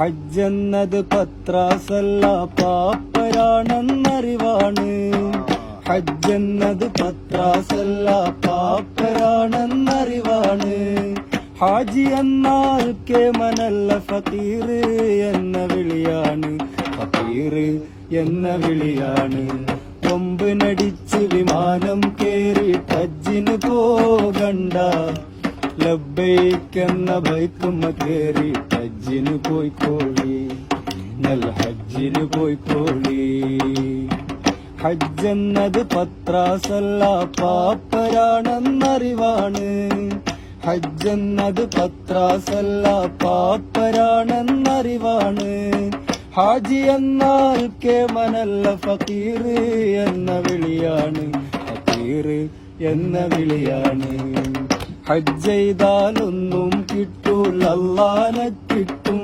ഹജ്ജെന്നത് പത്രാസല്ല പാപ്പരാണെന്നറിവാണ്. ഹജ്ജെന്നത് പത്രാസല്ല പാപ്പരാണെന്നറിവാണ്. ഹാജി എന്നാൽ കേമനല്ല ഫക്കീർ എന്ന വിളിയാണ്. ഫക്കീർ എന്ന വിളിയാണ്. കൊമ്പിനടിച്ച് വിമാനം കേറി ഹജ്ജിന് പോകണ്ട. ലബ്ബൈക്കെന്ന ബൈത്തുമ്മ കേറി ഹജ്ജിന് പോയിക്കോളി. നൽ ഹജ്ജിന് പോയിക്കോളി. ഹജ്ജെന്നത് പത്രാസല്ല പാപ്പരാണെന്നറിവാണ്. ഹജ്ജെന്നത് പത്രാസല്ല പാപ്പരാണെന്നറിവാണ്. ഹാജി എന്നാൽ കേമനല്ല ഫക്കീർ എന്ന വിളിയാണ്. ഫക്കീർ എന്ന വിളിയാണ്. ഹജ്ജ് ചെയ്താലൊന്നും കിട്ടൂല, അല്ലാഹനെ കിട്ടും.